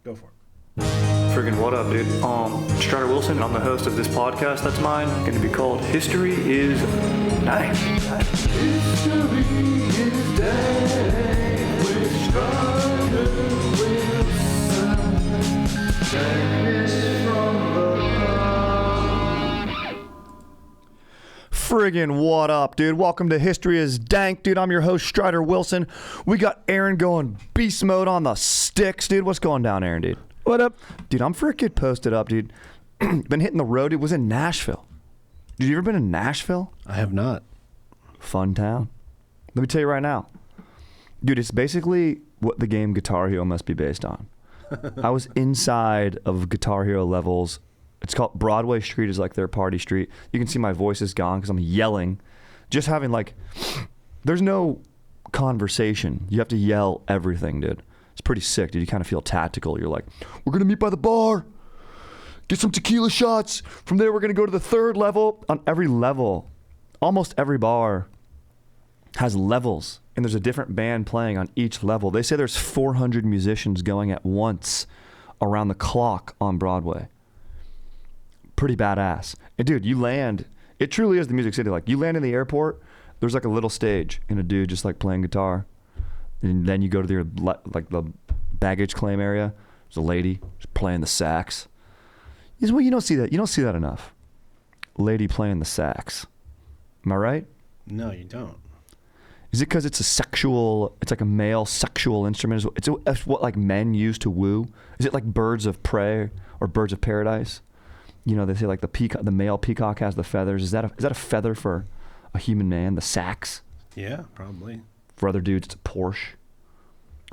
Go for it. Friggin' what up, dude? Strider Wilson. I'm the host of this podcast that's mine. Going to be called History is Dank. History is Dank with Strider Wilson. Dankness from the ground. Friggin' what up, dude? Welcome to History is Dank, dude. I'm your host, Strider Wilson. We got Aaron going beast mode on the sticks, dude. What's going down, Aaron, dude? What up? Dude, I'm freaking posted up, dude. Been hitting the road, dude. Was in Nashville. Dude, you ever been in Nashville? I have not. Fun town. Let me tell you right now. Dude, it's basically what the game Guitar Hero must be based on. I was inside of Guitar Hero levels. It's called Broadway Street is like their party street. You can see my voice is gone because I'm yelling. Just having like, there's no conversation. You have to yell everything, dude. It's pretty sick, dude. You kind of feel tactical. You're like, we're going to meet by the bar, get some tequila shots. From there, we're going to go to the third level. On every level, almost every bar has levels, and there's a different band playing on each level. They say there's 400 musicians going at once around the clock on Broadway. Pretty badass. And dude, you land, it truly is the Music City. Like, you land in the airport, there's like a little stage and a dude just like playing guitar. And then you go to the baggage claim area. There's a lady just playing the sax. Well, you don't see that. You don't see that enough. Lady playing the sax. Am I right? No, you don't. Is it because it's like a male sexual instrument? It's what like men use to woo? Is it like birds of prey or birds of paradise? You know, they say like the male peacock has the feathers. Is that a feather for a human man? The sax? Yeah, probably. For other dudes, it's a Porsche.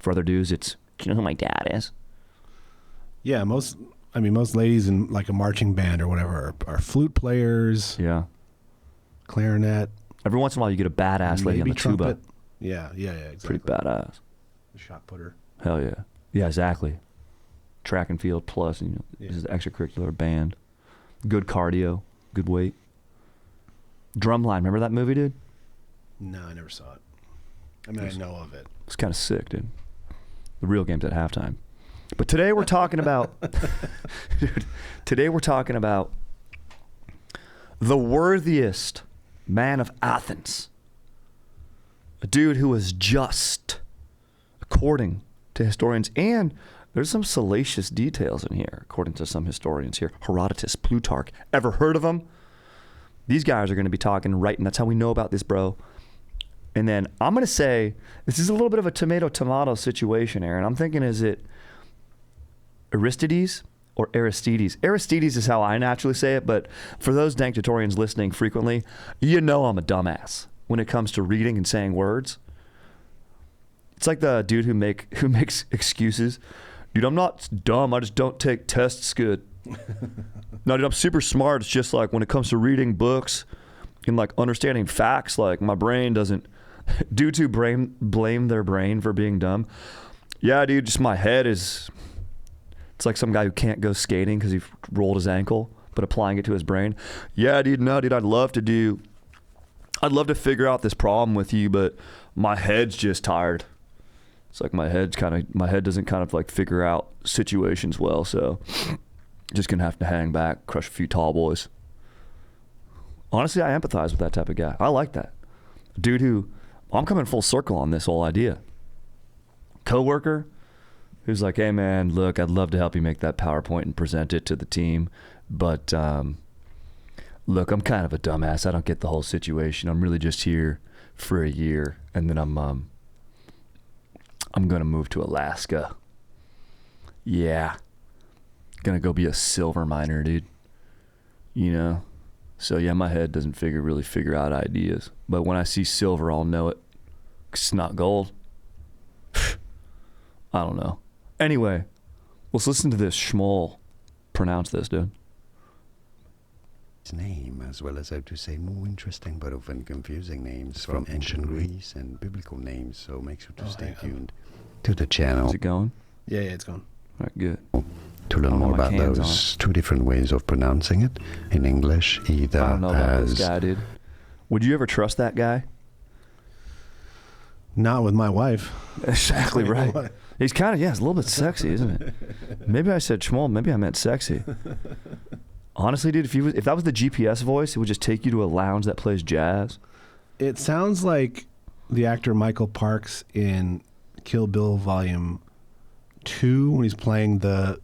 For other dudes, it's, do you know who my dad is? Yeah, most ladies in like a marching band or whatever are flute players. Yeah. Clarinet. Every once in a while, you get a badass lady on the trumpet. tuba. Yeah, exactly. Pretty badass. The shot putter. Hell yeah. Yeah, exactly. Track and field plus, this is the extracurricular band. Good cardio, good weight. Drumline, remember that movie, dude? No, I never saw it. I mean, I know of it. It's kind of sick, dude. The real game's at halftime. But today we're talking about, dude, the worthiest man of Athens. A dude who was just, according to historians, and there's some salacious details in here, according to some historians here. Herodotus, Plutarch. Ever heard of them? These guys are going to be talking right, and that's how we know about this, bro. And then I'm going to say, this is a little bit of a tomato-tomato situation, Aaron. I'm thinking, is it Aristides or Aristides? Aristides is how I naturally say it, but for those Danktatorians listening frequently, you know I'm a dumbass when it comes to reading and saying words. It's like the dude who makes excuses. Dude, I'm not dumb. I just don't take tests good. No, dude, I'm super smart. It's just like when it comes to reading books and like understanding facts, like my brain doesn't. Due to blame their brain for being dumb. Yeah, dude, just my head is. It's like some guy who can't go skating because he rolled his ankle, but applying it to his brain. Yeah, dude, no, dude, I'd love to figure out this problem with you, but my head's just tired. It's like my head doesn't kind of like figure out situations well, so just gonna have to hang back, crush a few tall boys. Honestly, I empathize with that type of guy. I like that. Dude who, I'm coming full circle on this whole idea. Coworker who's like, hey man, look, I'd love to help you make that PowerPoint and present it to the team, but look, I'm kind of a dumbass. I don't get the whole situation. I'm really just here for a year, and then I'm gonna move to Alaska. Yeah. Gonna go be a silver miner, dude. You know? So yeah, my head doesn't really figure out ideas. But when I see silver, I'll know it. 'Cause it's not gold. I don't know. Anyway, let's listen to this schmoll pronounce this, dude. His name, as well as how to say more interesting but often confusing names from ancient Greece and biblical names. So make sure to stay tuned to the channel. Is it going? Yeah, it's going. All right, good. To learn more about those two different ways of pronouncing it in English, either I don't know about this guy, dude. Would you ever trust that guy? Not with my wife. Exactly right. He's kind of, it's a little bit sexy, isn't it? Maybe I said schmoll. Maybe I meant sexy. Honestly, dude, if that was the GPS voice, it would just take you to a lounge that plays jazz. It sounds like the actor Michael Parks in Kill Bill Volume 2 when he's playing the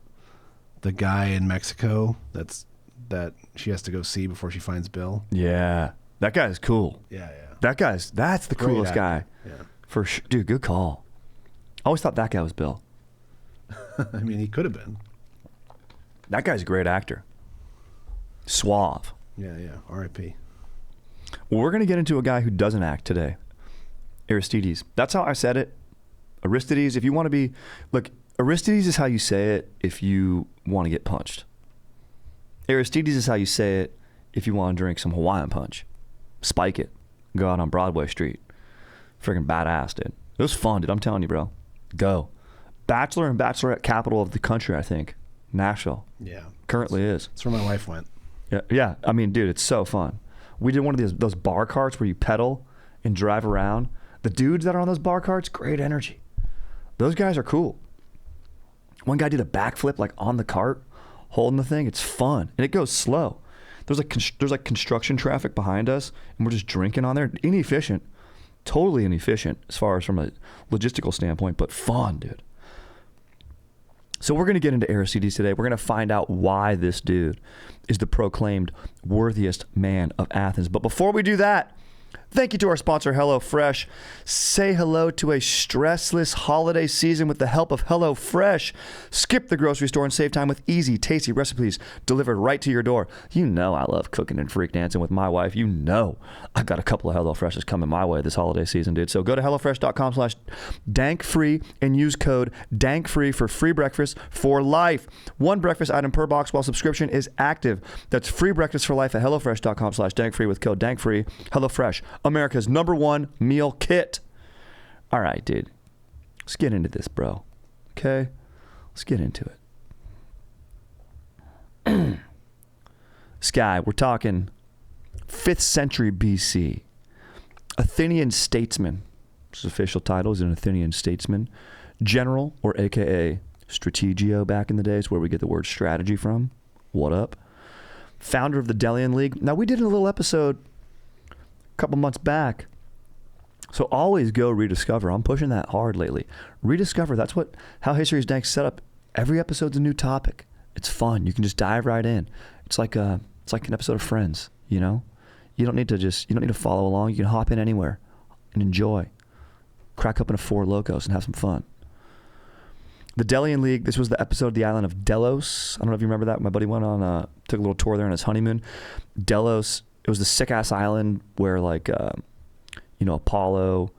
guy in Mexico that she has to go see before she finds Bill. Yeah. That guy's cool. Yeah. That's the Great coolest guy. actor. Yeah. For sure. Dude, good call. I always thought that guy was Bill. I mean, he could have been. That guy's a great actor. Suave. Yeah. R.I.P. Well, we're going to get into a guy who doesn't act today. Aristides. That's how I said it. Aristides, if you want to be... Look, Aristides is how you say it if you want to get punched. Aristides is how you say it if you want to drink some Hawaiian punch. Spike it. Go out on Broadway Street. Freaking badass, dude. It was fun, dude. I'm telling you, bro. Go. Bachelor and bachelorette capital of the country, I think. Nashville. Yeah. Currently is. That's where my wife went. Yeah. I mean, dude, it's so fun. We did one of those bar carts where you pedal and drive around. The dudes that are on those bar carts, great energy. Those guys are cool. One guy did a backflip like on the cart, holding the thing. It's fun. And it goes slow. There's like construction traffic behind us, and we're just drinking on there. Inefficient. Totally inefficient as far as from a logistical standpoint, but fun, dude. So we're going to get into Aristides today. We're going to find out why this dude is the proclaimed worthiest man of Athens. But before we do that, thank you to our sponsor, HelloFresh. Say hello to a stressless holiday season with the help of HelloFresh. Skip the grocery store and save time with easy, tasty recipes delivered right to your door. You know I love cooking and freak dancing with my wife. You know I've got a couple of HelloFreshes coming my way this holiday season, dude. So go to HelloFresh.com/dankfree and use code DANKFREE for free breakfast for life. One breakfast item per box while subscription is active. That's free breakfast for life at HelloFresh.com/dankfree with code DANKFREE. HelloFresh, America's #1 meal kit. All right, dude. Let's get into this, bro. Okay? Let's get into it. Sky, we're talking 5th century BC. Athenian statesman. His official title is an Athenian statesman. General, or AKA strategio back in the days, where we get the word strategy from. What up? Founder of the Delian League. Now, we did a little episode a couple months back. So always go rediscover. I'm pushing that hard lately. Rediscover. That's how History is Dank set up. Every episode's a new topic. It's fun. You can just dive right in. It's like an episode of Friends, you know? You don't need to follow along. You can hop in anywhere and enjoy. Crack open a Four Locos and have some fun. The Delian League, this was the episode of the island of Delos. I don't know if you remember that. My buddy went on, took a little tour there on his honeymoon. Delos, it was the sick-ass island where, like, Apollo,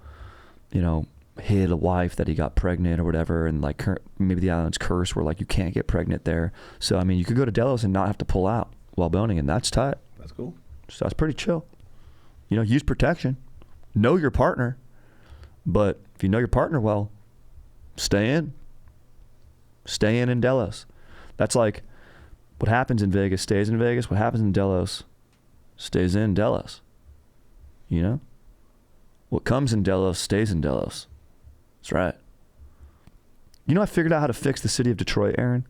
hid a wife that he got pregnant or whatever, and like maybe the island's curse where like you can't get pregnant there. So I mean, you could go to Delos and not have to pull out while boning, and that's tight. That's cool. So that's pretty chill. Use protection. Know your partner, but if you know your partner well, stay in Delos. That's like what happens in Vegas stays in Vegas. What happens in Delos stays in Delos. What comes in Delos stays in Delos. That's right. I figured out how to fix the city of Detroit, Aaron.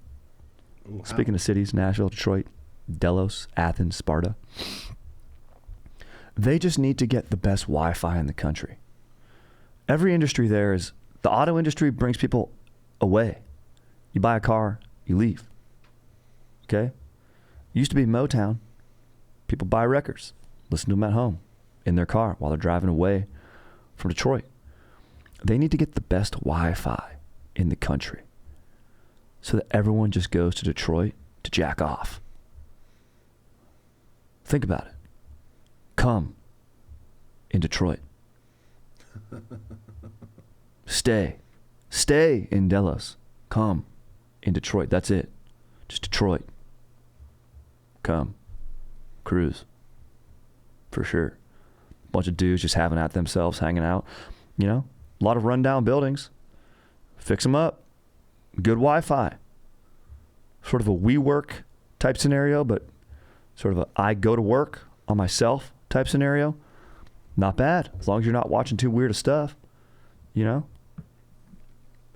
Ooh, Speaking of cities, Nashville, Detroit, Delos, Athens, Sparta. They just need to get the best Wi-Fi in the country. Every industry there is, the auto industry brings people away. You buy a car, you leave. Okay? It used to be Motown. People buy records, listen to them at home, in their car, while they're driving away from Detroit. They need to get the best Wi-Fi in the country so that everyone just goes to Detroit to jack off. Think about it. Come in Detroit. Stay in Delos. Come in Detroit. That's it. Just Detroit. Come. Cruise. For sure. Bunch of dudes just having at themselves, hanging out. A lot of rundown buildings. Fix them up. Good Wi-Fi. Sort of a WeWork type scenario, but sort of a I go to work on myself type scenario. Not bad, as long as you're not watching too weird of stuff.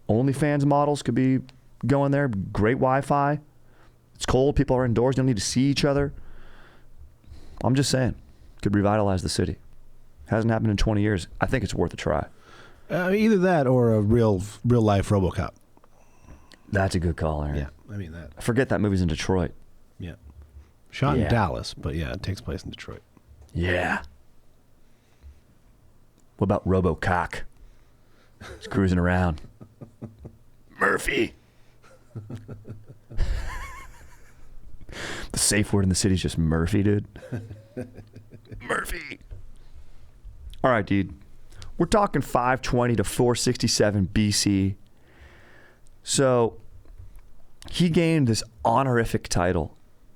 OnlyFans models could be going there. Great Wi-Fi. It's cold. People are indoors. You don't need to see each other. I'm just saying, could revitalize the city. Hasn't happened in 20 years. I think it's worth a try. Either that or a real life RoboCop. That's a good call, Aaron. Yeah, I mean that. I forget that movie's in Detroit. Yeah, shot in Dallas, but yeah, it takes place in Detroit. Yeah. What about RoboCock? He's cruising around. Murphy. The safe word in the city is just Murphy, dude. Murphy. All right, dude. We're talking 520 to 467 BC. So he gained this honorific title.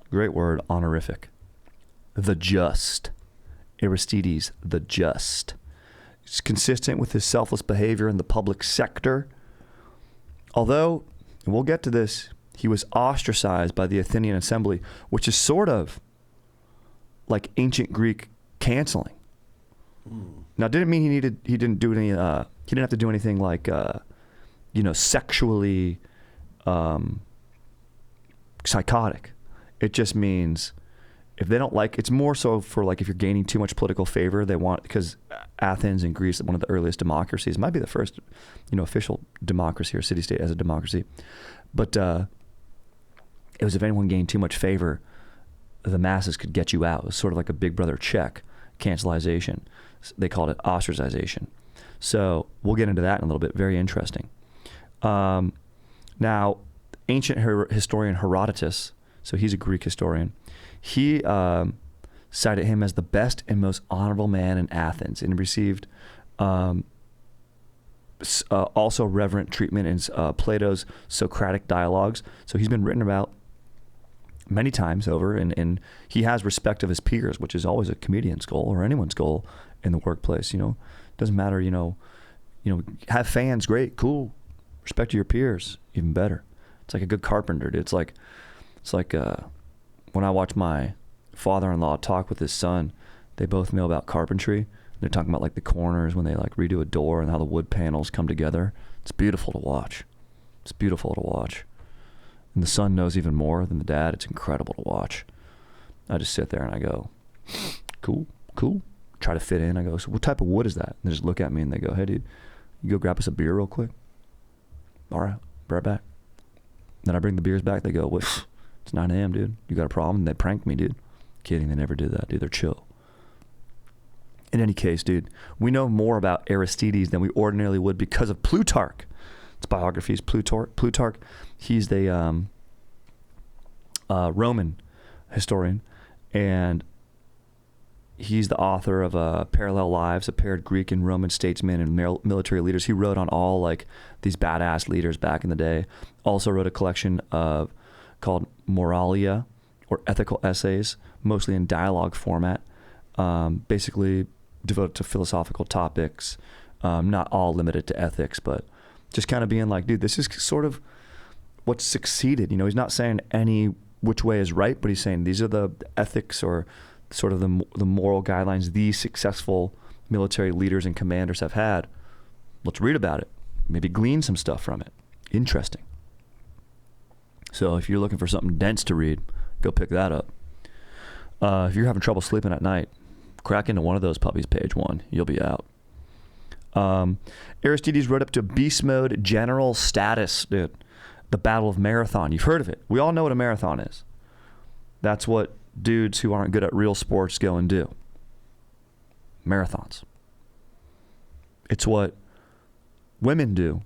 Great word, honorific. The Just. Aristides, the Just. It's consistent with his selfless behavior in the public sector. Although, and we'll get to this, he was ostracized by the Athenian assembly, which is sort of like ancient Greek canceling. Now, didn't mean he didn't do any, he didn't have to do anything like, sexually psychotic. It just means if they don't like, it's more so for like if you're gaining too much political favor, they want, because Athens and Greece, one of the earliest democracies, might be the first, official democracy or city-state as a democracy. But it was if anyone gained too much favor, the masses could get you out. It was sort of like a big brother check, cancelization. They called it ostracization. So we'll get into that in a little bit. Very interesting. Now, ancient historian Herodotus, so he's a Greek historian, he cited him as the best and most honorable man in Athens, and received also reverent treatment in Plato's Socratic dialogues. So he's been written about many times over, and he has respect of his peers, which is always a comedian's goal or anyone's goal in the workplace. Doesn't matter, have fans, great, cool. Respect to your peers, even better. It's like a good carpenter, dude. It's like when I watch my father-in-law talk with his son, they both know about carpentry. They're talking about like the corners when they like redo a door and how the wood panels come together. It's beautiful to watch. It's beautiful to watch. And the son knows even more than the dad. It's incredible to watch. I just sit there and I go, cool. Try to fit in. I go, so what type of wood is that? And they just look at me and they go, hey, dude, you go grab us a beer real quick? All right, be right back. Then I bring the beers back. They go, well, it's 9 a.m., dude. You got a problem? And they pranked me, dude. Kidding, they never did that, dude. They're chill. In any case, dude, we know more about Aristides than we ordinarily would because of Plutarch. Its biography is Plutarch. He's the Roman historian, and he's the author of Parallel Lives of Paired Greek and Roman statesmen and military leaders. He wrote on all like these badass leaders back in the day. Also wrote a collection called Moralia, or ethical essays, mostly in dialogue format, basically devoted to philosophical topics, not all limited to ethics, but just kind of being like, dude, this is sort of what's succeeded. He's not saying any which way is right, but he's saying these are the ethics or sort of the moral guidelines these successful military leaders and commanders have had. Let's read about it. Maybe glean some stuff from it. Interesting. So if you're looking for something dense to read, go pick that up. If you're having trouble sleeping at night, crack into one of those puppies, page 1. You'll be out. Aristides wrote up to beast mode general status, dude. The Battle of Marathon. You've heard of it. We all know what a marathon is. That's what dudes who aren't good at real sports go and do. Marathons. It's what women do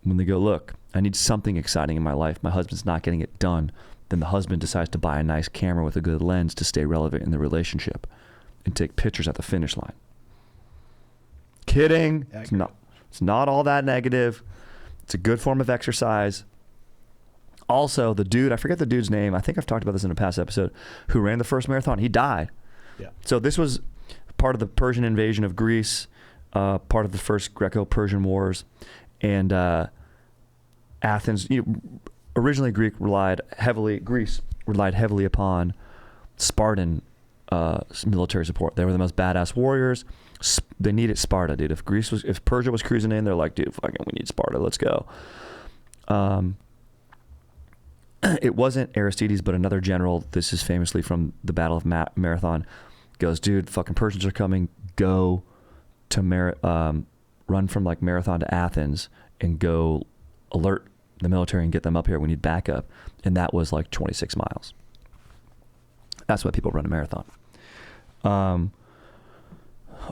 when they go, look, I need something exciting in my life. My husband's not getting it done. Then the husband decides to buy a nice camera with a good lens to stay relevant in the relationship and take pictures at the finish line. Kidding. It's not all that negative. It's a good form of exercise. Also, the dude, I forget the dude's name. I think I've talked about this in a past episode, who ran the first marathon. He died. Yeah. So this was part of the Persian invasion of Greece, part of the first Greco-Persian wars. And Athens, originally Greece relied heavily upon Spartan military support. They were the most badass warriors. They needed Sparta, dude. If Persia was cruising in, they're like, dude, fucking, we need Sparta. Let's go. It wasn't Aristides, but another general. This is famously from the Battle of Marathon. Goes, dude, fucking Persians are coming. Go to run from like Marathon to Athens and go alert the military and get them up here. We need backup. And that was like 26 miles. That's why people run a marathon.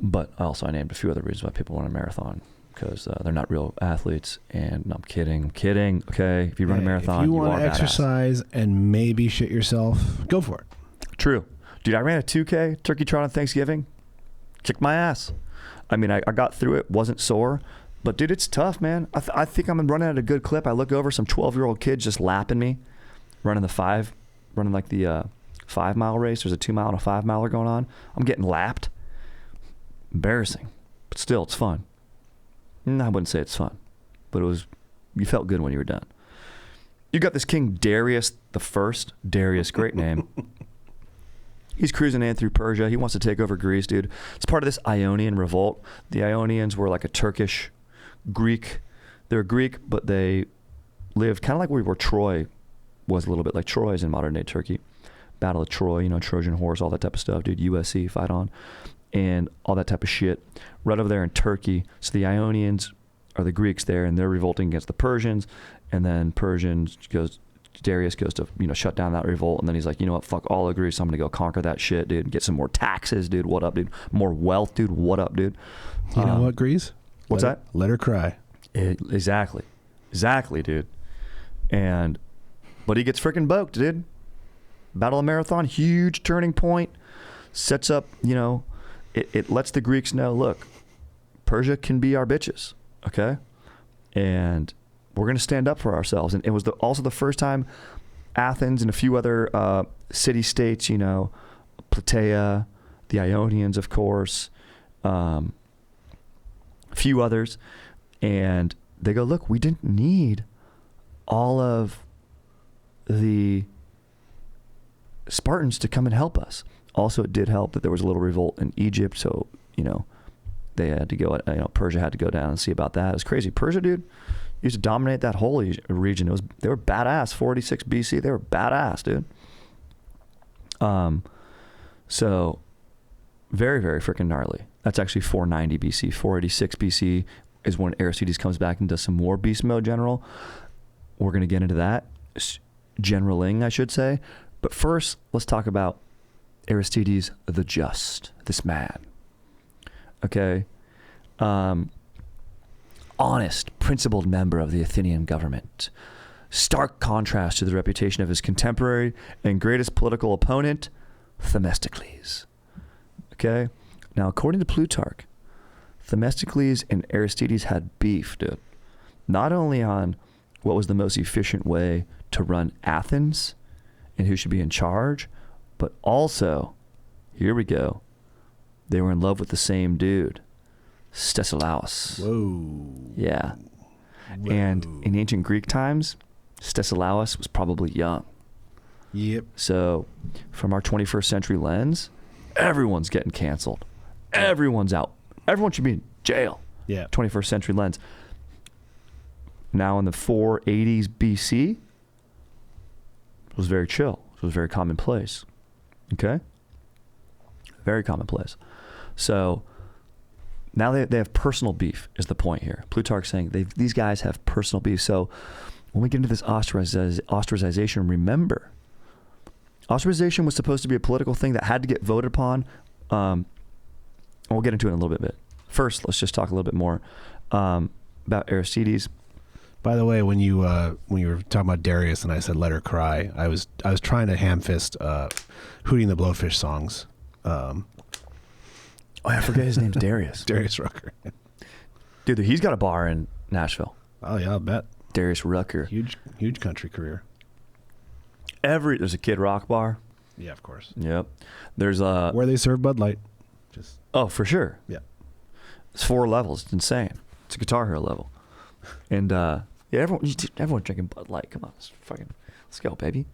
But also I named a few other reasons why people run a marathon. Because they're not real athletes. And no, I'm kidding. Hey, Okay, if you run a marathon, if you want to exercise and maybe shit yourself, go for it. True. Dude, I ran a 2K turkey trot on Thanksgiving. Kicked my ass. I mean, I got through it. Wasn't sore. But, dude, it's tough, man. I think I'm running at a good clip. I look over, some 12-year-old kids just lapping me, running the 5-mile race. There's a 2-mile and a 5-miler going on. I'm getting lapped. Embarrassing. But still, it's fun. I wouldn't say it's fun, but you felt good when you were done. You got this King Darius the First. Darius, great name. He's cruising in through Persia. He wants to take over Greece, dude. It's part of this Ionian revolt. The Ionians were like a Turkish Greek. They're Greek, but they lived kind of like where Troy was a little bit, like Troy is in modern day Turkey. Battle of Troy, Trojan horse, all that type of stuff, dude. USC, fight on. And all that type of shit right over there in Turkey. So the Ionians are the Greeks there, and they're revolting against the Persians. And then Darius goes to shut down that revolt, and then he's like, you know what, fuck all of Greece, so I'm gonna go conquer that shit, dude. Get some more taxes, dude. What up, dude? More wealth, dude. What up, dude? You know what, Greece? What's that? Let her cry. Exactly, dude. But he gets freaking boked, dude. Battle of Marathon, huge turning point. Sets up, it lets the Greeks know, look, Persia can be our bitches, okay? And we're going to stand up for ourselves. And it was also the first time Athens and a few other city-states, Plataea, the Ionians, of course, a few others, and they go, look, we didn't need all of the Spartans to come and help us. Also, it did help that there was a little revolt in Egypt, so, they had to go, Persia had to go down and see about that. It was crazy. Persia, dude, used to dominate that whole region. They were badass. 46 BC, they were badass, dude. So, very, very freaking gnarly. That's actually 490 BC. 486 BC is when Aristides comes back and does some more beast mode general. We're going to get into that. Generaling, I should say. But first, let's talk about Aristides the Just, this man. Okay. Honest, principled member of the Athenian government. Stark contrast to the reputation of his contemporary and greatest political opponent, Themistocles. Okay. Now, according to Plutarch, Themistocles and Aristides had beef, dude. Not only on what was the most efficient way to run Athens and who should be in charge, but also, here we go, they were in love with the same dude, Stesilaus. Whoa. Yeah. Whoa. And in ancient Greek times, Stesilaus was probably young. Yep. So, from our 21st century lens, everyone's getting canceled. Everyone's out. Everyone should be in jail. Yeah. 21st century lens. Now, in the 480s BC, it was very chill. It was very commonplace. Okay? Very commonplace. So, now they have personal beef is the point here. Plutarch's saying these guys have personal beef. So, when we get into this ostracization, remember, ostracization was supposed to be a political thing that had to get voted upon. We'll get into it in a little bit. First, let's just talk a little bit more about Aristides. By the way, when you were talking about Darius and I said "Let Her Cry," I was trying to ham fist Hootie and the Blowfish songs. I forget his name's Darius. Darius Rucker. Dude, he's got a bar in Nashville. Oh yeah, I'll bet. Darius Rucker. Huge country career. There's a Kid Rock bar. Yeah, of course. Yep. There's a where they serve Bud Light. for sure. Yeah. It's 4 levels. It's insane. It's a Guitar Hero level. And everyone's drinking Bud Light. Come on, let's go, baby.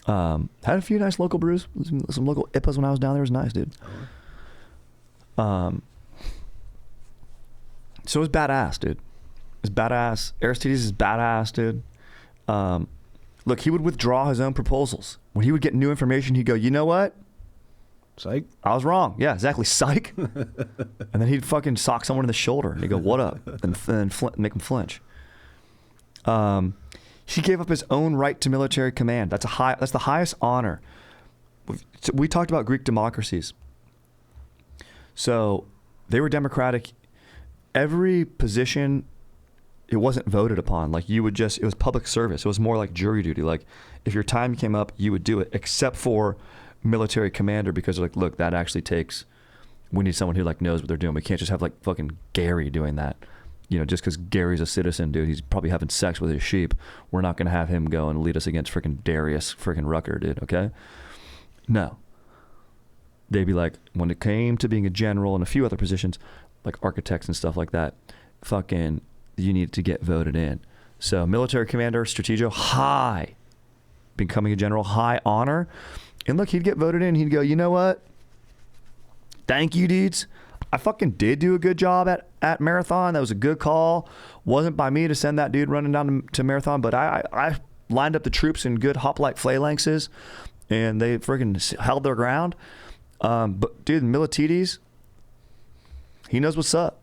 Had a few nice local brews, some local IPAs when I was down there. It was nice, dude. So it was badass, dude. is badass. Aristides is badass, dude. Look, he would withdraw his own proposals. When he would get new information, he'd go, you know what? Psych. I was wrong. Yeah, exactly. Psych. And then he'd fucking sock someone in the shoulder and he'd go, what up? And then make him flinch. He gave up his own right to military command. That's the highest honor. We talked about Greek democracies. So they were democratic. Every position, it wasn't voted upon. Like it was public service. It was more like jury duty. Like if your time came up, you would do it, except for military commander, because they're like, look, that actually we need someone who like knows what they're doing. We can't just have like fucking Gary doing that. You know, just because Gary's a citizen, dude, he's probably having sex with his sheep. We're not going to have him go and lead us against freaking Darius freaking Rucker, dude, okay? No. They'd be like, when it came to being a general and a few other positions, like architects and stuff like that, fucking, you need to get voted in. So military commander, strategio, high. Becoming a general, high honor. And look, he'd get voted in. He'd go, you know what? Thank you, dudes. I fucking did do a good job at Marathon. That was a good call. Wasn't by me to send that dude running down to Marathon, but I lined up the troops in good hoplite phalanxes, and they freaking held their ground. But dude, Miltiades, he knows what's up.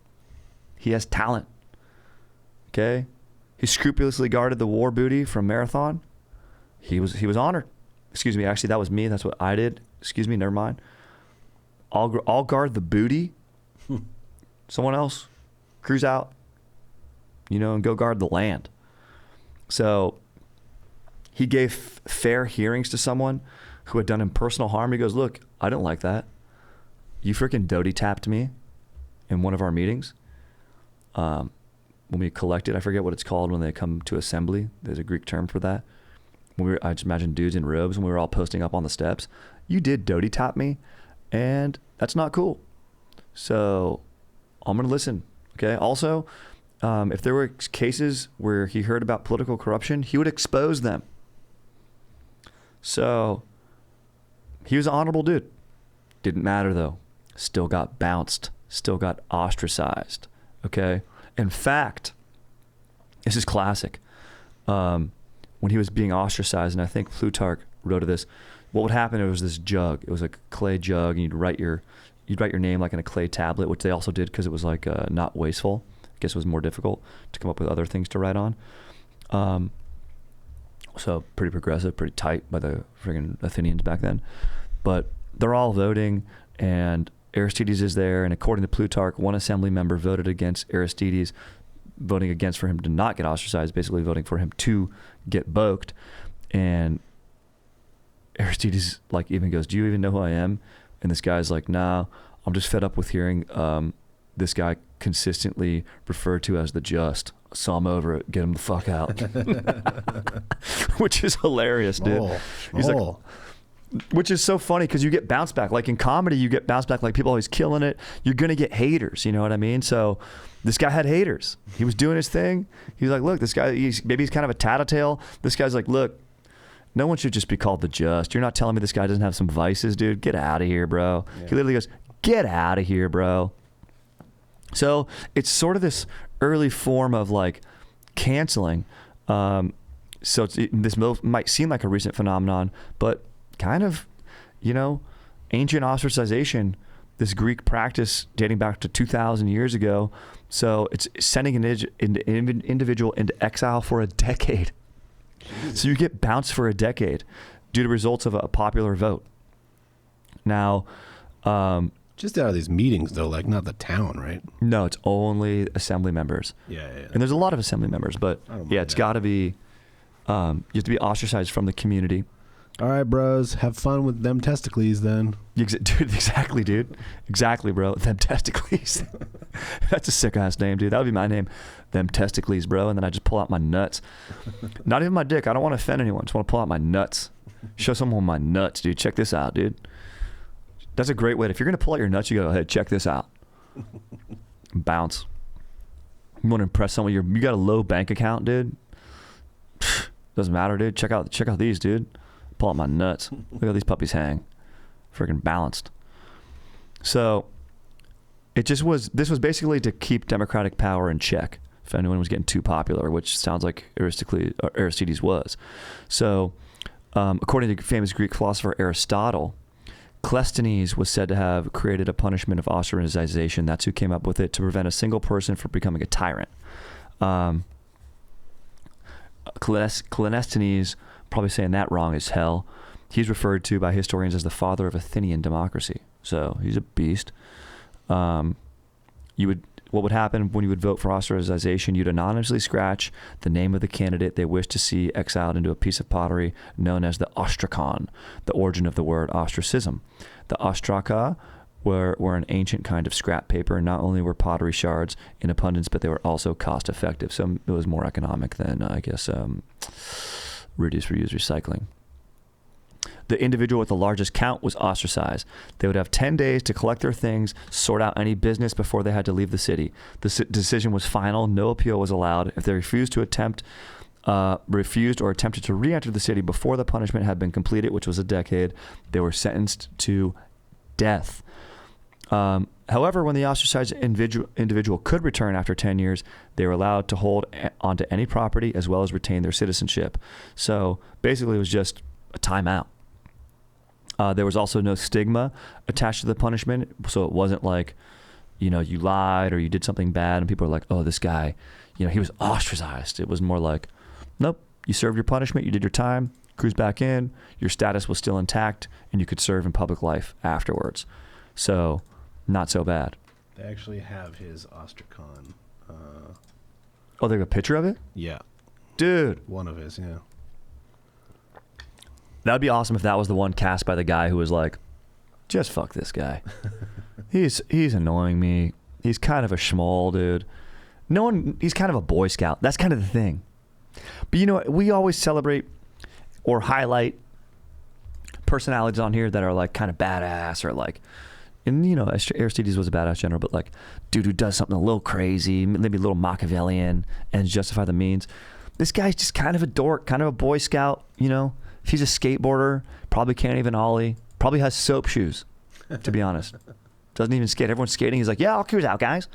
He has talent. Okay? He scrupulously guarded the war booty from Marathon. He was honored. Excuse me, actually, that was me. That's what I did. Excuse me, never mind. I'll guard the booty. Someone else cruise out, and go guard the land. So he gave fair hearings to someone who had done him personal harm. He goes, look, I don't like that. You freaking doty tapped me in one of our meetings. When we collected, I forget what it's called when they come to assembly. There's a Greek term for that. I just imagine dudes in robes when we were all posting up on the steps. You did doty tap me, and that's not cool. So I'm going to listen. Okay. Also, if there were cases where he heard about political corruption, he would expose them. So he was an honorable dude. Didn't matter though. Still got bounced. Still got ostracized. Okay. In fact, this is classic. When he was being ostracized, and I think Plutarch wrote of this, what would happen, it was this jug. It was like a clay jug, and you'd write your name like in a clay tablet, which they also did because it was like not wasteful. I guess it was more difficult to come up with other things to write on. So pretty progressive, pretty tight by the friggin' Athenians back then. But they're all voting, and Aristides is there, and according to Plutarch, one assembly member voted against Aristides, voting against for him to not get ostracized, basically voting for him to get boked. And Aristides like even goes, do you even know who I am? And this guy's like, nah, I'm just fed up with hearing this guy consistently referred to as the just. So I'm over it. Get him the fuck out. Which is hilarious, dude. He's like, which is so funny because you get bounced back. Like in comedy, you get bounced back. Like people always killing it. You're going to get haters. You know what I mean? So this guy had haters. He was doing his thing. He was like, look, this guy, maybe he's kind of a tattletale. This guy's like, look, no one should just be called the just. You're not telling me this guy doesn't have some vices, dude. Get out of here, bro. Yeah. He literally goes, get out of here, bro. So it's sort of this early form of like canceling. So this might seem like a recent phenomenon, but kind of, ancient ostracization, this Greek practice dating back to 2,000 years ago. So it's sending an individual into exile for a decade. So you get bounced for a decade due to results of a popular vote. Now, just out of these meetings though, like not the town, right? No, it's only assembly members. Yeah. And there's a lot of assembly members, but it's got to be, you have to be ostracized from the community. All right, bros, have fun with them testicles then. Dude, exactly, dude. Exactly, bro. Them testicles. That's a sick ass name, dude. That would be my name. Them testicles, bro. And then I just pull out my nuts. Not even my dick. I don't want to offend anyone. Just want to pull out my nuts. Show someone my nuts, dude. Check this out, dude. That's a great way. If you're going to pull out your nuts, you go, hey, check this out. Bounce. You want to impress someone? You got a low bank account, dude? Doesn't matter, dude. Check out these, dude. Pull out my nuts. Look how these puppies hang. Freaking balanced. So this was basically to keep democratic power in check. if anyone was getting too popular, which sounds like Aristides was. So, according to famous Greek philosopher Aristotle, Cleisthenes was said to have created a punishment of ostracization. That's who came up with it, to prevent a single person from becoming a tyrant. Cleisthenes, probably saying that wrong as hell. He's referred to by historians as the father of Athenian democracy. So he's a beast. What would happen when you would vote for ostracization? You'd anonymously scratch the name of the candidate they wished to see exiled into a piece of pottery known as the ostrakon, the origin of the word ostracism. The ostraka were an ancient kind of scrap paper, and not only were pottery shards in abundance, but they were also cost effective. So it was more economic than, I guess, reduce, reuse, recycling. The individual with the largest count was ostracized. They would have 10 days to collect their things, sort out any business before they had to leave the city. The decision was final. No appeal was allowed. If they refused or attempted to re-enter the city before the punishment had been completed, which was a decade, they were sentenced to death. However, when the ostracized individual could return after 10 years, they were allowed to hold onto any property as well as retain their citizenship. So basically, it was just a timeout. There was also no stigma attached to the punishment, so it wasn't like, you lied or you did something bad and people are like, oh, this guy, he was ostracized. It was more like, nope, you served your punishment, you did your time, cruise back in, your status was still intact, and you could serve in public life afterwards. So, not so bad. They actually have his ostrakon. Oh, they have a picture of it? Yeah. Dude. One of his, yeah. That would be awesome if that was the one cast by the guy who was like, just fuck this guy. He's annoying me. He's kind of a schmoll, dude. He's kind of a Boy Scout. That's kind of the thing. But we always celebrate or highlight personalities on here that are like kind of badass or like, and Aristides was a badass general, but like dude who does something a little crazy, maybe a little Machiavellian and justify the means. This guy's just kind of a dork, kind of a Boy Scout, If he's a skateboarder, probably can't even ollie, probably has soap shoes, to be honest. Doesn't even skate. Everyone's skating. He's like, yeah, I'll cruise out, guys.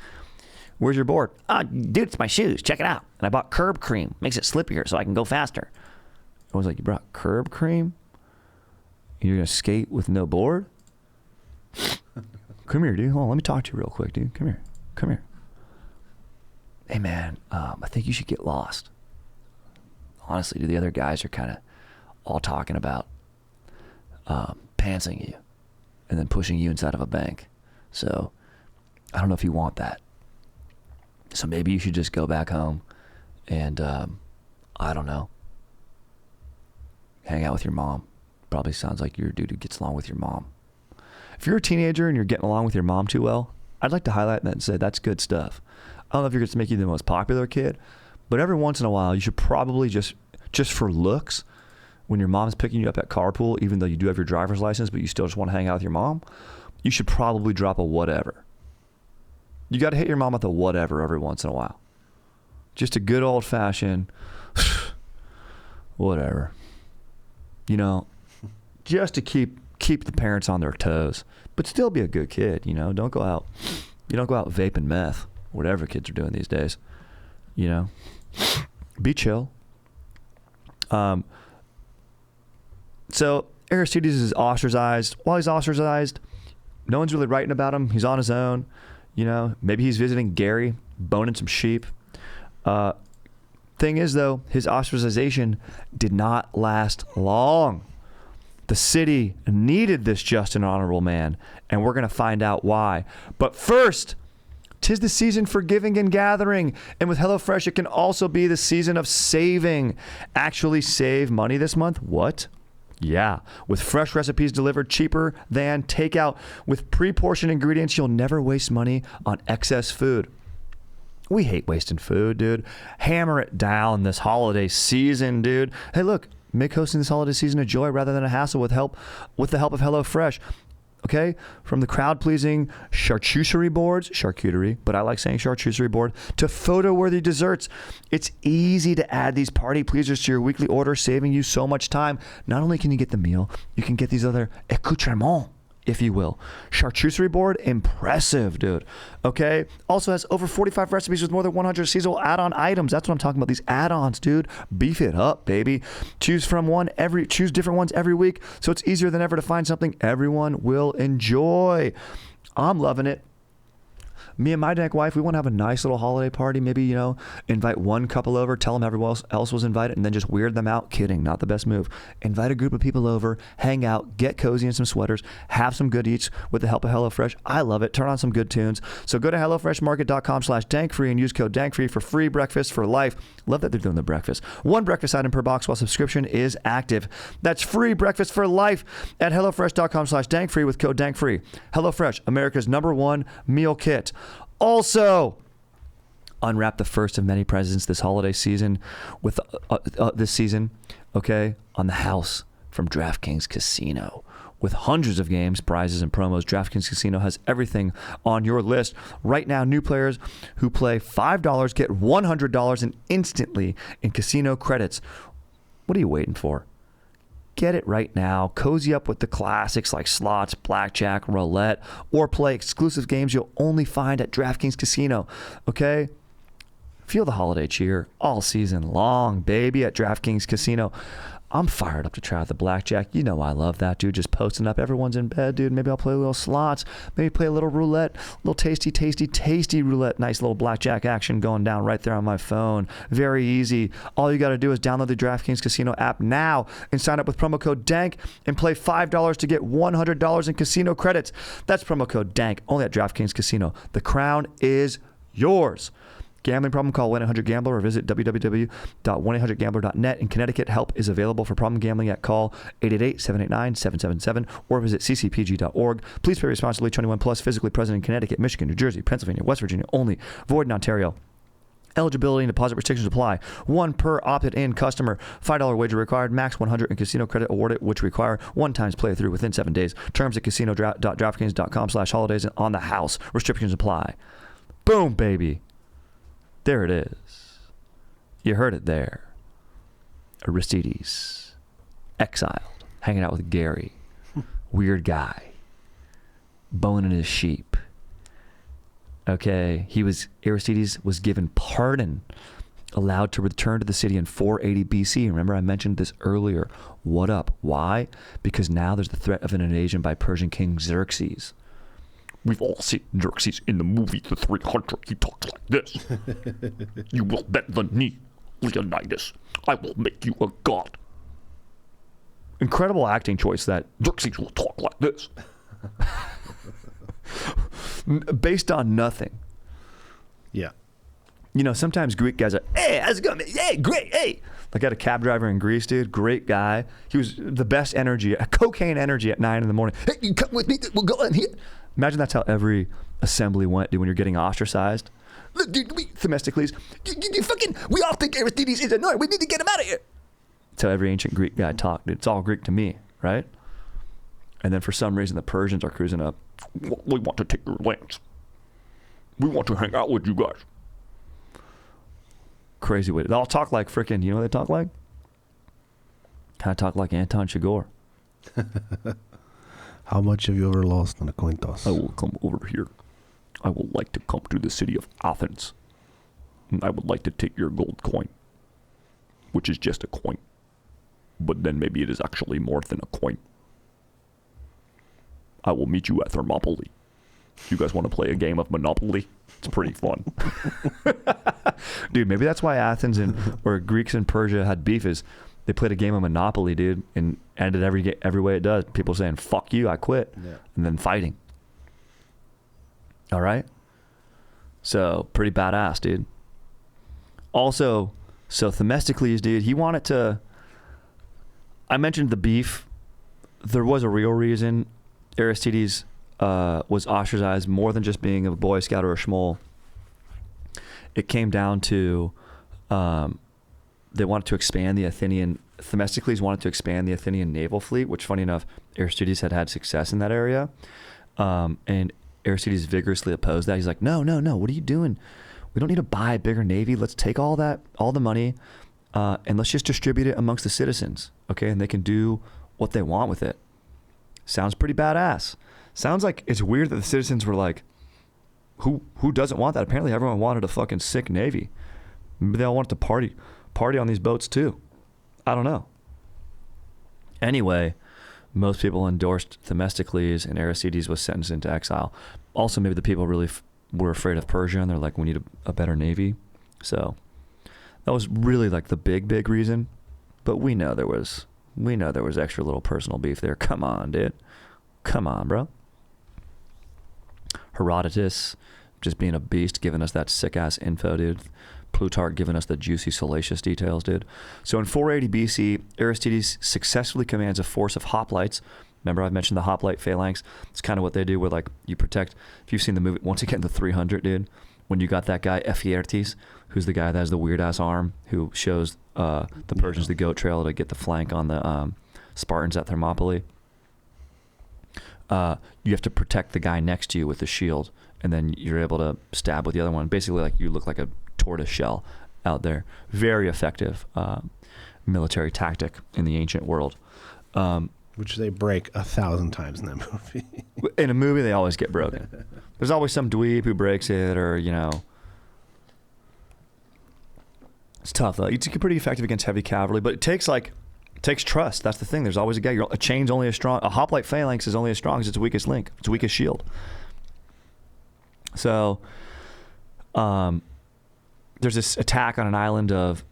Where's your board? Dude, it's my shoes. Check it out. And I bought curb cream. Makes it slippier so I can go faster. I was like, you brought curb cream? You're going to skate with no board? Come here, dude. Hold on. Let me talk to you real quick, dude. Come here. Hey, man, I think you should get lost. Honestly, dude, the other guys are kind of all talking about pantsing you and then pushing you inside of a bank. So I don't know if you want that. So maybe you should just go back home and, I don't know, hang out with your mom. Probably sounds like you're a dude who gets along with your mom. If you're a teenager and you're getting along with your mom too well, I'd like to highlight that and say that's good stuff. I don't know if you're going to make you the most popular kid, but every once in a while you should probably just for looks, when your mom's picking you up at carpool, even though you do have your driver's license, but you still just want to hang out with your mom, you should probably drop a whatever. You got to hit your mom with a whatever every once in a while. Just a good old fashioned whatever. Just to keep the parents on their toes, but still be a good kid. Don't go out vaping meth, whatever kids are doing these days. Be chill. So Aristides is ostracized. While he's ostracized, no one's really writing about him. He's on his own. Maybe he's visiting Gary, boning some sheep. Thing is, though, his ostracization did not last long. The city needed this just and honorable man, and we're going to find out why. But first, 'tis the season for giving and gathering, and with HelloFresh, it can also be the season of saving. Actually save money this month? What? Yeah, with fresh recipes delivered cheaper than takeout. With pre-portioned ingredients, you'll never waste money on excess food. We hate wasting food, dude. Hammer it down this holiday season, dude. Hey, look, make hosting this holiday season a joy rather than a hassle with the help of HelloFresh. Okay? From the crowd-pleasing charcuterie, but I like saying charcuterie board, to photo-worthy desserts. It's easy to add these party pleasers to your weekly order, saving you so much time. Not only can you get the meal, you can get these other accoutrements if you will. Charcuterie board, impressive, dude. Okay. Also has over 45 recipes with more than 100 seasonal add-on items. That's what I'm talking about. These add-ons, dude. Beef it up, baby. Choose different ones every week, so it's easier than ever to find something everyone will enjoy. I'm loving it. Me and my Dank wife, we want to have a nice little holiday party. Maybe, invite one couple over, tell them everyone else was invited, and then just weird them out. Kidding, not the best move. Invite a group of people over, hang out, get cozy in some sweaters, have some good eats with the help of HelloFresh. I love it. Turn on some good tunes. So go to HelloFreshMarket.com/DankFree and use code DankFree for free breakfast for life. Love that they're doing the breakfast. One breakfast item per box while subscription is active. That's free breakfast for life at HelloFresh.com/DankFree with code DankFree. HelloFresh, America's #1 meal kit. Also, unwrap the first of many presents this holiday season with this season, okay, on the house from DraftKings Casino. With hundreds of games, prizes, and promos, DraftKings Casino has everything on your list. Right now, new players who play $5 get $100 instantly in casino credits. What are you waiting for? Get it right now. Cozy up with the classics like slots, blackjack, roulette, or play exclusive games you'll only find at DraftKings Casino. Okay? Feel the holiday cheer all season long, baby, at DraftKings Casino. I'm fired up to try out the blackjack. You know I love that, dude. Just posting up. Everyone's in bed, dude. Maybe I'll play a little slots. Maybe play a little roulette. A little tasty roulette. Nice little blackjack action going down right there on my phone. Very easy. All you got to do is download the DraftKings Casino app now and sign up with promo code DANK and play $5 to get $100 in casino credits. That's promo code DANK only at DraftKings Casino. The crown is yours. Gambling problem? Call 1-800-GAMBLER or visit www.1800gambler.net. In Connecticut, help is available for problem gambling at call 888-789-777 or visit ccpg.org. Please play responsibly. 21 plus. Physically present in Connecticut, Michigan, New Jersey, Pennsylvania, West Virginia only. Void in Ontario. Eligibility and deposit restrictions apply. One per opted-in customer. $5 wager required. Max 100 in casino credit awarded, which require one times playthrough within 7 days. Terms at casino.draftkings.com/holidays and on the house. Restrictions apply. Boom, baby. There it is. You heard it there. Aristides, exiled, hanging out with Gary, weird guy, boning his sheep. Okay, Aristides was given pardon, allowed to return to the city in 480 BC. Remember, I mentioned this earlier. What up? Why? Because now there's the threat of an invasion by Persian King Xerxes. We've all seen Xerxes in the movie The 300. He talks like this. You will bend the knee, Leonidas. I will make you a god. Incredible acting choice that Xerxes will talk like this. Based on nothing. Yeah. Sometimes Greek guys are, hey, how's it going? Hey, great, hey. Like I had a cab driver in Greece, dude. Great guy. He was the best energy, cocaine energy at 9 a.m. Hey, you come with me. We'll go in here. Imagine that's how every assembly went, dude, when you're getting ostracized. Look, dude, Themistocles, we all think Aristides is annoying. We need to get him out of here. That's how every ancient Greek guy talked, dude. It's all Greek to me, right? And then for some reason, the Persians are cruising up. We want to take your lands. We want to hang out with you guys. Crazy way. They all talk like freaking, you know what they talk like? Kind of talk like Anton Chigurh. How much have you ever lost on a coin toss? I will come over here. I would like to come to the city of Athens. And I would like to take your gold coin, which is just a coin. But then maybe it is actually more than a coin. I will meet you at Thermopylae. You guys want to play a game of Monopoly? It's pretty fun. Dude, maybe that's why Athens or Greeks and Persia had beef is they played a game of Monopoly, dude, and ended every way it does. People saying, fuck you, I quit. Yeah. And then fighting. All right? So, pretty badass, dude. Also, so Themistocles, dude, he wanted to... I mentioned the beef. There was a real reason Aristides was ostracized more than just being a Boy Scout or a schmoll. It came down to... they wanted to expand the Themistocles wanted to expand the Athenian naval fleet, which, funny enough, Aristides had success in that area. And Aristides vigorously opposed that. He's like, no, what are you doing? We don't need to buy a bigger navy. Let's take all the money, and let's just distribute it amongst the citizens, okay? And they can do what they want with it. Sounds pretty badass. Sounds like it's weird that the citizens were like, who doesn't want that? Apparently everyone wanted a fucking sick navy. Maybe they all wanted to party on these boats too. I don't know. Anyway, most people endorsed Themistocles, and Aristides was sentenced into exile. Also, maybe the people really were afraid of Persia, and they're like, we need a better navy. So that was really like the big reason. But we know there was extra little personal beef there. Come on, dude. Come on, bro. Herodotus just being a beast, giving us that sick ass info, dude. Plutarch giving us the juicy, salacious details, dude. So in 480 BC, Aristides successfully commands a force of hoplites. Remember, I've mentioned the hoplite phalanx. It's kind of what they do where, like, you protect. If you've seen the movie, once you get into 300, dude, when you got that guy, Ephiartes, who's the guy that has the weird-ass arm, who shows the Persians the goat trail to get the flank on the Spartans at Thermopylae. You have to protect the guy next to you with the shield, and then you're able to stab with the other one. Basically, like, you look like a tortoise shell out there. Very effective military tactic in the ancient world. Which they break 1,000 times in that movie. In a movie, they always get broken. There's always some dweeb who breaks it, or, you know. It's tough, though. It's pretty effective against heavy cavalry, but it takes trust. That's the thing. There's always a guy. A chain's only as strong. A hoplite phalanx is only as strong as its weakest link, its weakest shield. So, there's this attack on an island of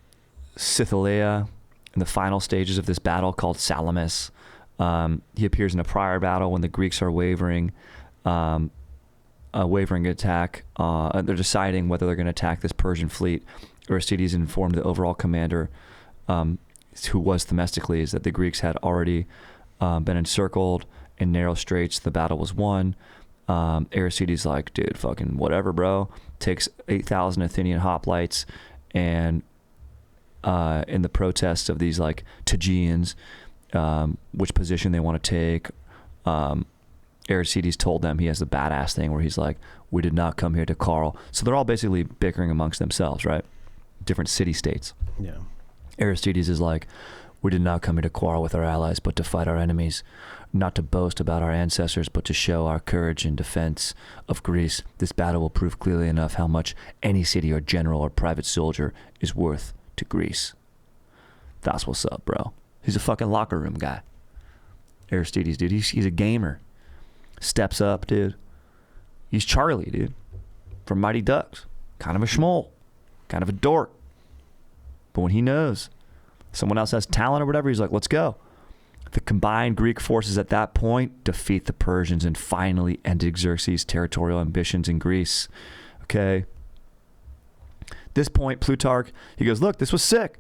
Scythia in the final stages of this battle called Salamis. He appears in a prior battle when the Greeks are wavering attack. They're deciding whether they're going to attack this Persian fleet. Aristides informed the overall commander, who was Themistocles, that the Greeks had already been encircled in narrow straits. The battle was won. Aristides like, dude, fucking whatever, bro. Takes 8,000 Athenian hoplites, and in the protests of these like Tegeans, which position they want to take, Aristides told them he has the badass thing where he's like, we did not come here to quarrel. So they're all basically bickering amongst themselves, right? Different city-states. Yeah. Aristides is like, we did not come here to quarrel with our allies, but to fight our enemies, not to boast about our ancestors, but to show our courage in defense of Greece. This battle will prove clearly enough how much any city or general or private soldier is worth to Greece. That's what's up, bro. He's a fucking locker room guy. Aristides, dude. He's a gamer. Steps up, dude. He's Charlie, dude. From Mighty Ducks. Kind of a schmoll. Kind of a dork. But when he knows someone else has talent or whatever, he's like, let's go. The combined Greek forces at that point defeat the Persians and finally end Xerxes' territorial ambitions in Greece. Okay. This point, Plutarch, he goes, look, this was sick.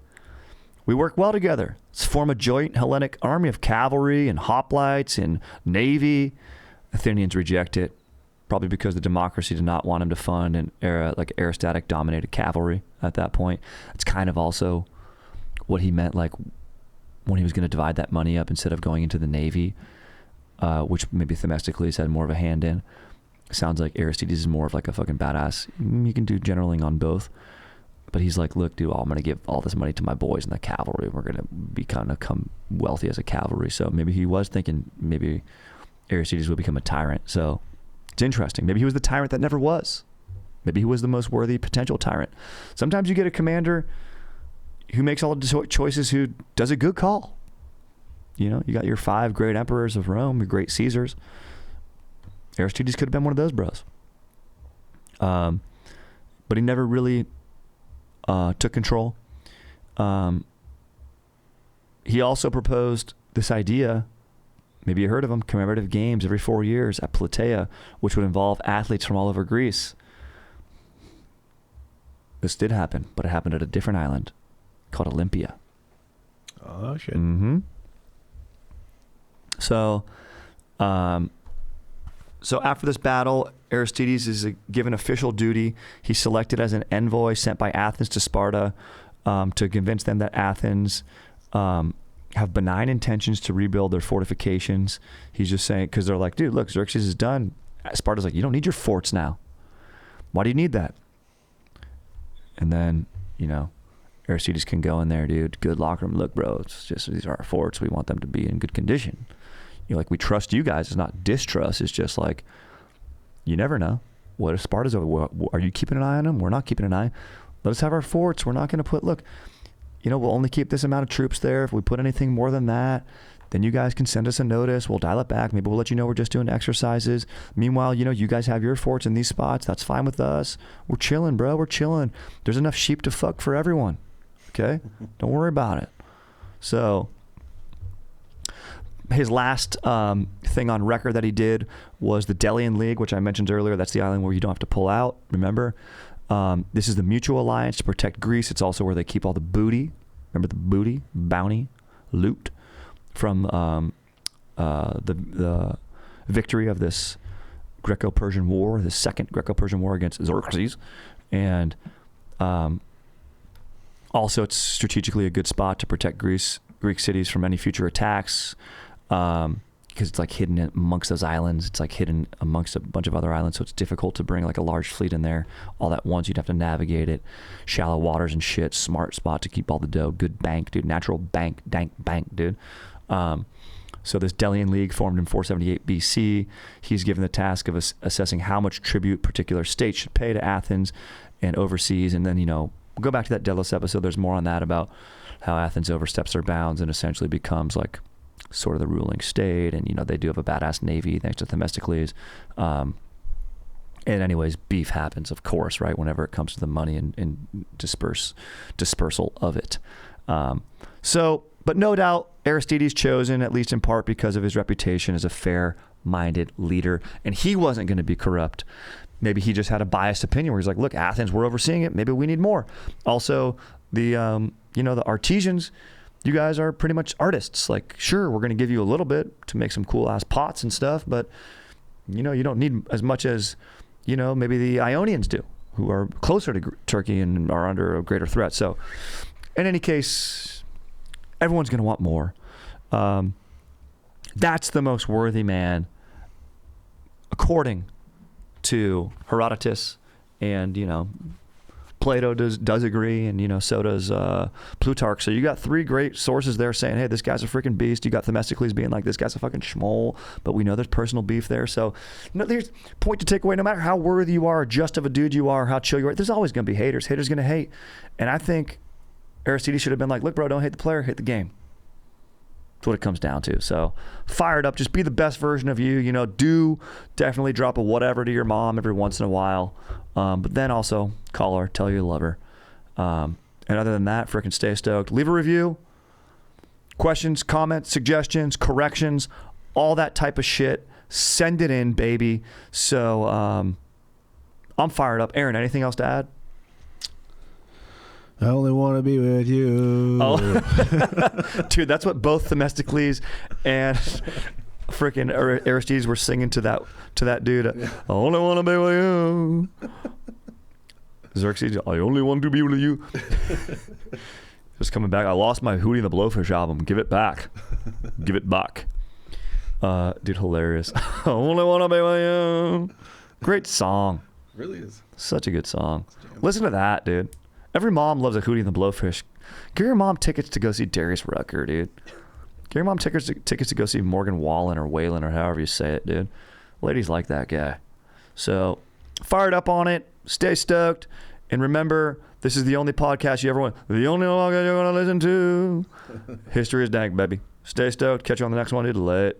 We work well together. Let's form a joint Hellenic army of cavalry and hoplites and navy. Athenians reject it, probably because the democracy did not want him to fund an aristocratic dominated cavalry at that point. It's kind of also what he meant, like when he was going to divide that money up instead of going into the navy, which maybe Themistocles had more of a hand in. Sounds like Aristides is more of like a fucking badass. He can do generaling on both. But he's like, look, dude, I'm going to give all this money to my boys in the cavalry. We're going to become wealthy as a cavalry. So maybe he was thinking maybe Aristides would become a tyrant. So it's interesting. Maybe he was the tyrant that never was. Maybe he was the most worthy potential tyrant. Sometimes you get a commander who makes all the choices, who does a good call. You know, you got your 5 great emperors of Rome, your great Caesars. Aristides could have been one of those bros. But he never really took control. He also proposed this idea, maybe you heard of them, commemorative games every 4 years at Plataea, which would involve athletes from all over Greece. This did happen, but it happened at a different island called Olympia. Oh, shit. Mm-hmm. So after this battle, Aristides is given official duty. He's selected as an envoy sent by Athens to Sparta to convince them that Athens have benign intentions to rebuild their fortifications. He's just saying, because they're like, dude, look, Xerxes is done. Sparta's like, you don't need your forts now. Why do you need that? And then, you know, Aristides can go in there, dude. Good locker room. Look, bro, it's just, these are our forts. We want them to be in good condition. like, we trust you guys. It's not distrust. It's just like, you never know. What if Sparta's over? Are you keeping an eye on them? We're not keeping an eye. Let us have our forts. We're not going to put, look, we'll only keep this amount of troops there. If we put anything more than that, then you guys can send us a notice. We'll dial it back. Maybe we'll let you know we're just doing exercises. Meanwhile, you guys have your forts in these spots. That's fine with us. We're chilling, bro. We're chilling. There's enough sheep to fuck for everyone. Okay? Don't worry about it. So his last thing on record that he did was the Delian League, which I mentioned earlier. That's the island where you don't have to pull out. Remember? This is the mutual alliance to protect Greece. It's also where they keep all the booty. Remember the booty, bounty, loot from the victory of this Greco-Persian War, the second Greco-Persian War against Xerxes. And also it's strategically a good spot to protect Greek cities from any future attacks, because it's like hidden amongst those islands. It's like hidden amongst a bunch of other islands, so it's difficult to bring like a large fleet in there all at once. You'd have to navigate it, shallow waters and shit. Smart spot to keep all the dough. Good bank, dude. Natural bank, dank, dude. So this Delian League formed in 478 BC. He's given the task of assessing how much tribute particular states should pay to Athens and overseas. And then, we'll go back to that Delos episode. There's more on that about how Athens oversteps their bounds and essentially becomes like sort of the ruling state. And, they do have a badass navy thanks to Themistocles. And anyways, beef happens, of course, right? Whenever it comes to the money and dispersal of it. But no doubt Aristides chosen, at least in part because of his reputation as a fair-minded leader. And he wasn't going to be corrupt. Maybe he just had a biased opinion where he's like, look, Athens, we're overseeing it. Maybe we need more. Also, the artisans, you guys are pretty much artists. Like, sure, we're going to give you a little bit to make some cool-ass pots and stuff, but, you don't need as much as, maybe the Ionians do, who are closer to Turkey and are under a greater threat. So, in any case, everyone's going to want more. That's the most worthy man, according to Herodotus, and Plato does agree, and so does Plutarch. So you got three great sources there saying, hey, this guy's a freaking beast. You got Themistocles being like, this guy's a fucking schmoll, but we know there's personal beef there. So there's point to take away. No matter how worthy you are, or just of a dude you are, how chill you are, there's always going to be haters. Haters going to hate. And I think Aristides should have been like, look, bro, don't hate the player, hate the game. That's what it comes down to. So fired up, just be the best version of you. Do definitely drop a whatever to your mom every once in a while. But then also call her, tell her you love her. And other than that, freaking stay stoked. Leave a review. Questions, comments, suggestions, corrections, all that type of shit. Send it in, baby. So I'm fired up. Aaron, anything else to add? I only want to be with you. Oh, dude, that's what both Themistocles and freaking Aristides were singing to that dude. I only want to be with you. Xerxes, I only want to be with you. Just coming back. I lost my Hootie and the Blowfish album. Give it back. Give it back. Dude, hilarious. I only want to be with you. Great song. Really is. Such a good song. Listen to that, dude. Every mom loves a Hootie and the Blowfish. Give your mom tickets to go see Darius Rucker, dude. Give your mom tickets to go see Morgan Wallen or Whalen or however you say it, dude. Ladies like that guy. So, fired up on it. Stay stoked. And remember, this is the only podcast you ever want. The only podcast you're going to listen to. History is dank, baby. Stay stoked. Catch you on the next one, dude. Late.